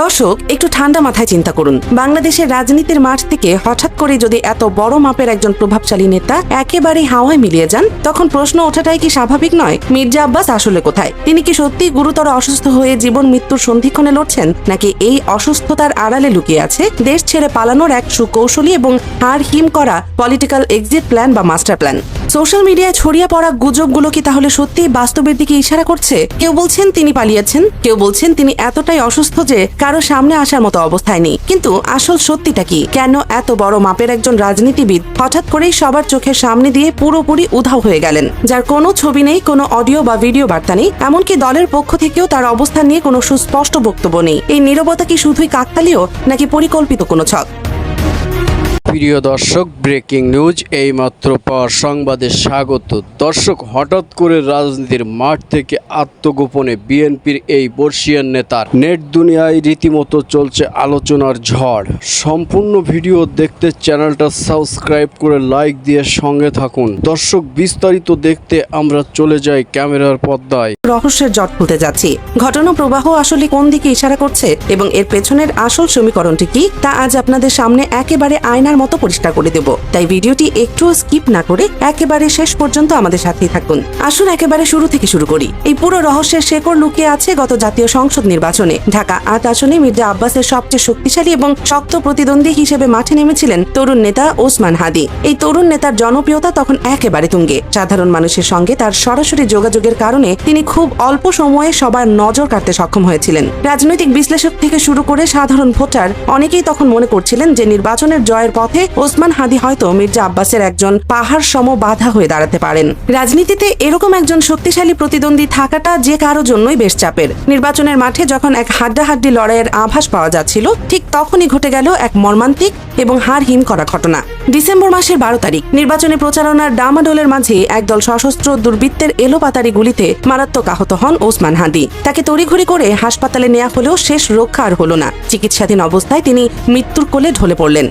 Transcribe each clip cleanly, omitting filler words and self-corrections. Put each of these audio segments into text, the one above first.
দর্শক, একটু ঠান্ডা মাথায় চিন্তা করুন। বাংলাদেশের রাজনীতির মাঠ থেকে হঠাৎ করে যদি এত বড় মাপের একজন প্রভাবশালী নেতা একেবারে হাওয়ায় মিলিয়ে যান, তখন প্রশ্ন ওঠাটাই কি স্বাভাবিক নয়? মির্জা আব্বাস আসলে কোথায়? তিনি কি সত্যি গুরুতর অসুস্থ হয়ে জীবন মৃত্যুর সন্ধিক্ষণে লড়ছেন, নাকি এই অসুস্থতার আড়ালে লুকিয়ে আছে দেশ ছেড়ে পালানোর এক সুকৌশলী এবং হাড় হিম করা পলিটিক্যাল এক্সিট প্ল্যান বা মাস্টার প্ল্যান? সোশ্যাল মিডিয়ায় ছড়িয়ে পড়া গুজবগুলো কি তাহলে সত্যি বাস্তবের দিকে ইশারা করছে? কেউ বলছেন তিনি পালিয়েছেন, কেউ বলছেন তিনি এতটাই অসুস্থ যে কারো সামনে আসার মতো অবস্থায় নেই। কিন্তু আসল সত্যিটা কি? কেন এত বড় মাপের একজন রাজনীতিবিদ হঠাৎ করেই সবার চোখের সামনে দিয়ে পুরোপুরি উধাও হয়ে গেলেন, যার কোনো ছবি নেই, কোনো অডিও বা ভিডিও বার্তা নেই, এমনকি দলের পক্ষ থেকেও তার অবস্থান নিয়ে কোনো সুস্পষ্ট বক্তব্য নেই? এই নীরবতা কি শুধুই কাকতালীয়, নাকি পরিকল্পিত কোনো ছক? প্রিয় দর্শক, ব্রেকিং নিউজ এইমাত্র পাওয়ার সংবাদে স্বাগত। দর্শক, হঠাৎ করে রাজনীতির মাঠ থেকে আত্মগোপনে বিএনপির এই বর্ষিয়ান নেতার নেট দুনিয়ায় রীতিমতো চলছে আলোচনার ঝড়। সম্পূর্ণ ভিডিও দেখতে চ্যানেলটা সাবস্ক্রাইব করে লাইক দিয়ে সঙ্গে থাকুন। দর্শক, বিস্তারিত দেখতে আমরা চলে যাই ক্যামেরার পর্দায়। রহস্যের জট খুলতে যাচ্ছি। ঘটনা প্রবাহ আসলে কোন দিকে ইশারা করছে এবং এর পেছনের আসল সমীকরণটি কি, তা আজ আপনাদের সামনে একেবারে আয়নার মতো পরিষ্কার করে দেব। তাই ভিডিওটি একটু স্কিপ না করে একেবারে শেষ পর্যন্ত আমাদের সাথেই থাকুন। আসুন একেবারে শুরু থেকে শুরু করি। এই পুরো রহস্যের শেকড় লুকিয়ে আছে গত জাতীয় সংসদ নির্বাচনে। ঢাকা ৮ আসনে মির্জা আব্বাসের সবচেয়ে শক্তিশালী এবং শক্ত প্রতিদ্বন্দ্বী হিসেবে মাঠে নেমেছিলেন তরুণ নেতা ওসমান হাদি। এই তরুণ নেতার জনপ্রিয়তা তখন একেবারে তুঙ্গে। সাধারণ মানুষের সঙ্গে তার সরাসরি যোগাযোগের কারণে তিনি খুব অল্প সময়ে সবার নজর কাড়তে সক্ষম হয়েছিলেন। রাজনৈতিক বিশ্লেষক থেকে শুরু করে সাধারণ ভোটার অনেকেই তখন মনে করছিলেন যে নির্বাচনের জয়ের পথে ওসমান হাদি হয়তো মির্জা আব্বাসের একজন পাহাড় সম বাধা হয়ে দাঁড়াতে পারেন। রাজনীতিতে এরকম একজন শক্তিশালী প্রতিদ্বন্দ্বী থাকাটা যে কারো জন্যই বেশ চাপের। নির্বাচনের মাঠে যখন এক হাড্ডাহাড্ডি লড়াইয়ের আভাস পাওয়া যাচ্ছিল, ঠিক তখনই ঘটে গেল এক মর্মান্তিক এবং হাড় হিম করা ঘটনা। ডিসেম্বর মাসের 12 তারিখ নির্বাচনী প্রচারণার ডামাডোলের মাঝে একদল সশস্ত্র দুর্বৃত্তের এলোপাতারি গুলিতে মারাত্মক আহত হন ওসমান হাদি। তাকে তড়িঘড়ি করে হাসপাতালে নেওয়া হলেও শেষ রক্ষা আর হলো না। চিকিৎসাধীন অবস্থায় তিনি মৃত্যুর কোলে ঢলে পড়লেন।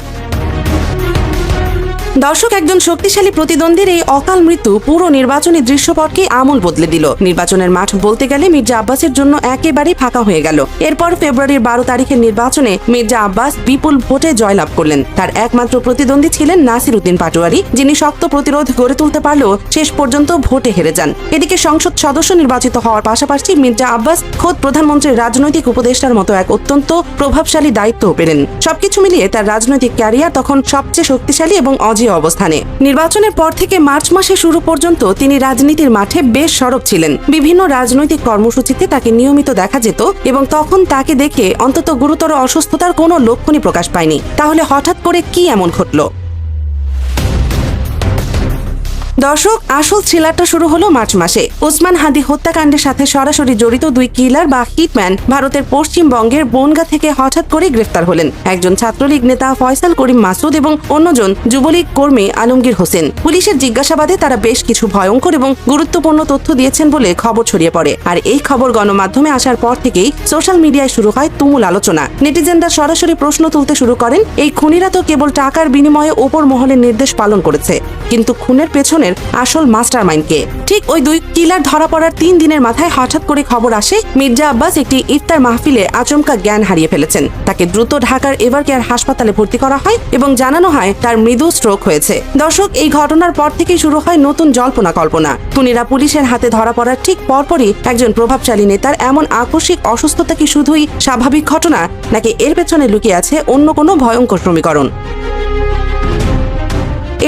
দর্শক, একজন শক্তিশালী প্রতিদ্বন্দ্বীর এই অকাল মৃত্যু পুরো নির্বাচনী দৃশ্যপটকে আমূল বদলে দিল। নির্বাচনের মাঠ বলতে গেলে মির্জা আব্বাসের জন্য একেবারেই ফাঁকা হয়ে গেল। এরপর ফেব্রুয়ারির 12 তারিখের নির্বাচনে মির্জা আব্বাস বিপুল ভোটে জয়লাভ করলেন। তার একমাত্র প্রতিদ্বন্দ্বী ছিলেন নাসির উদ্দিন পাটোয়ারি, যিনি শক্ত প্রতিরোধ গড়ে তুলতে পারলেও শেষ পর্যন্ত ভোটে হেরে যান। এদিকে সংসদ সদস্য নির্বাচিত হওয়ার পাশাপাশি মির্জা আব্বাস খোদ প্রধানমন্ত্রীর রাজনৈতিক উপদেষ্টার মতো এক অত্যন্ত প্রভাবশালী দায়িত্বও পেলেন। সবকিছু মিলিয়ে তার রাজনৈতিক ক্যারিয়ার তখন সবচেয়ে শক্তিশালী এবং অবস্থানে। নির্বাচনের পর থেকে মার্চ মাসে শুরু পর্যন্ত তিনি রাজনীতির মাঠে বেশ সরব ছিলেন। বিভিন্ন রাজনৈতিক কর্মসূচিতে তাকে নিয়মিত দেখা যেত এবং তখন তাকে দেখে অন্তত গুরুতর অসুস্থতার কোনো লক্ষণই প্রকাশ পায়নি। তাহলে হঠাৎ করে কি এমন ঘটল? দর্শক, আসল থ্রিলারটা শুরু হলো মার্চ মাসে। ওসমান হাদি হত্যাকাণ্ডের সাথে সরাসরি জড়িত দুই কিলার বা হিটম্যান ভারতের পশ্চিমবঙ্গের বনগাঁ থেকে হঠাৎ করে গ্রেফতার হলেন। একজন ছাত্রলীগ নেতা ফয়সাল করিম মাসুদ এবং অন্যজন যুবলীগ কর্মী আলমগীর হোসেন। পুলিশের জিজ্ঞাসাবাদে তারা বেশ কিছু ভয়ঙ্কর এবং গুরুত্বপূর্ণ তথ্য দিয়েছেন বলে খবর ছড়িয়ে পড়ে। আর এই খবর গণমাধ্যমে আসার পর থেকেই সোশ্যাল মিডিয়ায় শুরু হয় তুমুল আলোচনা। নেটিজেনরা সরাসরি প্রশ্ন তুলতে শুরু করেন, এই খুনিরা তো কেবল টাকার বিনিময়ে ওপর মহলের নির্দেশ পালন করেছে, কিন্তু খুনের পেছনের আসল মাস্টার মাইন্ড কে? ঠিক ওই দুই কিলার ধরা পড়ার 3 দিনের মাথায় হঠাৎ করে খবর আসে মির্জা আব্বাস একটি ইফতার মাহফিলে আচমকা জ্ঞান হারিয়ে ফেলেছেন। তাকে দ্রুত ঢাকার এভার কেয়ার হাসপাতালে ভর্তি করা হয় এবং জানানো হয় তার মৃদু স্ট্রোক হয়েছে। দর্শক, এই ঘটনার পর থেকেই শুরু হয় নতুন জল্পনা কল্পনা। খুনিরা পুলিশের হাতে ধরা পড়ার ঠিক পরপরই একজন প্রভাবশালী নেতার এমন আকস্মিক অসুস্থতা কি শুধুই স্বাভাবিক ঘটনা, নাকি এর পেছনে লুকিয়ে আছে অন্য কোনো ভয়ঙ্কর সমীকরণ?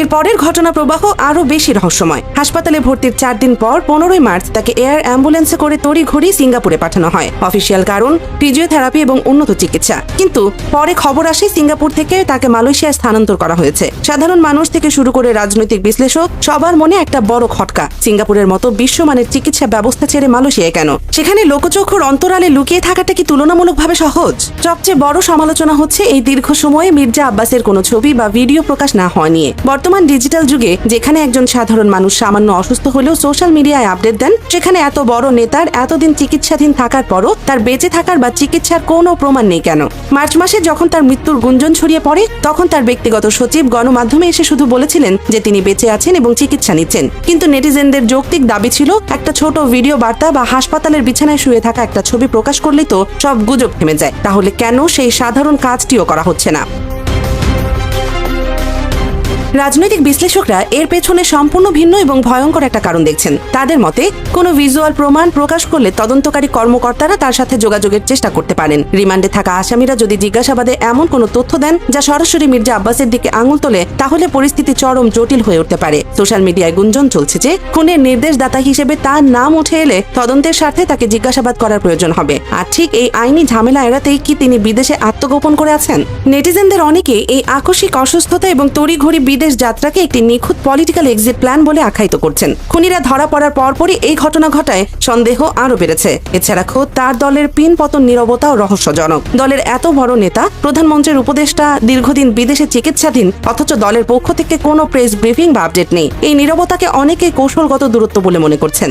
এর পরের ঘটনা প্রবাহ আরো বেশি রহস্যময়। হাসপাতালে ভর্তির 4 দিন পর 15 মার্চ তাকে এয়ার অ্যাম্বুলেন্সে করে তড়িঘড়ি সিঙ্গাপুরে পাঠানো হয়। অফিসিয়াল কারণ ফিজিওথেরাপি এবং উন্নত চিকিৎসা। কিন্তু পরে খবর আসে সিঙ্গাপুর থেকে তাকে মালয়েশিয়ায় স্থানান্তর করা হয়েছে। সাধারণ মানুষ থেকে শুরু করে রাজনৈতিক বিশ্লেষক সবার মনে একটা বড় খটকা, সিঙ্গাপুরের মতো বিশ্বমানের চিকিৎসা ব্যবস্থা ছেড়ে মালয়েশিয়ায় কেন? সেখানে লোকচক্ষুর অন্তরালে লুকিয়ে থাকাটা কি তুলনামূলকভাবে সহজ? সবচেয়ে বড় সমালোচনা হচ্ছে এই দীর্ঘ সময়ে মির্জা আব্বাসের কোনো ছবি বা ভিডিও প্রকাশ না হওয়া নিয়ে। বর্তমান ডিজিটাল যুগে যেখানে একজন সাধারণ মানুষ সামান্য অসুস্থ হলেও সোশ্যাল মিডিয়ায় আপডেট দেন, সেখানে এত বড় নেতার এতদিন চিকিৎসাধীন থাকার পরও তার বেঁচে থাকার বা চিকিৎসার কোনো প্রমাণ নেই কেন? মার্চ মাসে যখন তার মৃত্যুর গুঞ্জন ছড়িয়ে পড়ে, তখন তার ব্যক্তিগত সচিব গণমাধ্যমে এসে শুধু বলেছিলেন যে তিনি বেঁচে আছেন এবং চিকিৎসা নিচ্ছেন। কিন্তু নেটিজেনদের যৌক্তিক দাবি ছিল একটা ছোট ভিডিও বার্তা বা হাসপাতালের বিছানায় শুয়ে থাকা একটা ছবি প্রকাশ করলেই তো সব গুজব থেমে যায়। তাহলে কেন সেই সাধারণ কাজটিও করা হচ্ছে না? রাজনৈতিক বিশ্লেষকরা এর পেছনে সম্পূর্ণ ভিন্ন এবং ভয়ঙ্কর একটা কারণ দেখছেন। তাদের মতে, কোনো ভিজুয়াল প্রমাণ প্রকাশ করলে তদন্তকারী কর্মকর্তারা তার সাথে যোগাযোগের চেষ্টা করতে পারেন। রিমান্ডে থাকা আসামিরা যদি জিজ্ঞাসাবাদে এমন কোনো তথ্য দেন যা সরাসরি মির্জা আব্বাসের দিকে আঙুল তোলে, তাহলে পরিস্থিতি চরম জটিল হয়ে উঠতে পারে। সোশ্যাল মিডিয়ায় গুঞ্জন চলছে যে খুনের নির্দেশদাতা হিসেবে তার নাম উঠে এলে তদন্তের স্বার্থে তাকে জিজ্ঞাসাবাদ করার প্রয়োজন হবে। আর ঠিক এই আইনি ঝামেলা এড়াতেই কি তিনি বিদেশে আত্মগোপন করে আছেন? নেটিজেনদের অনেকে এই আকস্মিক অসুস্থতা এবং তড়িঘড়ি বিদেশ যাত্রাকে একটি নিখুঁত পলিটিক্যাল এক্সিট প্ল্যান বলে আখ্যায়িত করছেন। খুনিরা ধরা পড়ার পরপরই এই ঘটনা ঘটায় সন্দেহ আরো বেড়েছে। এছাড়া খোদ তার দলের পিন পতন নীরবতাও রহস্যজনক। দলের এত বড় নেতা, প্রধানমন্ত্রীর উপদেষ্টা দীর্ঘদিন বিদেশে চিকিৎসাধীন, অথচ দলের পক্ষ থেকে কোনো প্রেস ব্রিফিং বা আপডেট নেই। এই নীরবতাকে অনেকেই কৌশলগত দূরত্ব বলে মনে করছেন।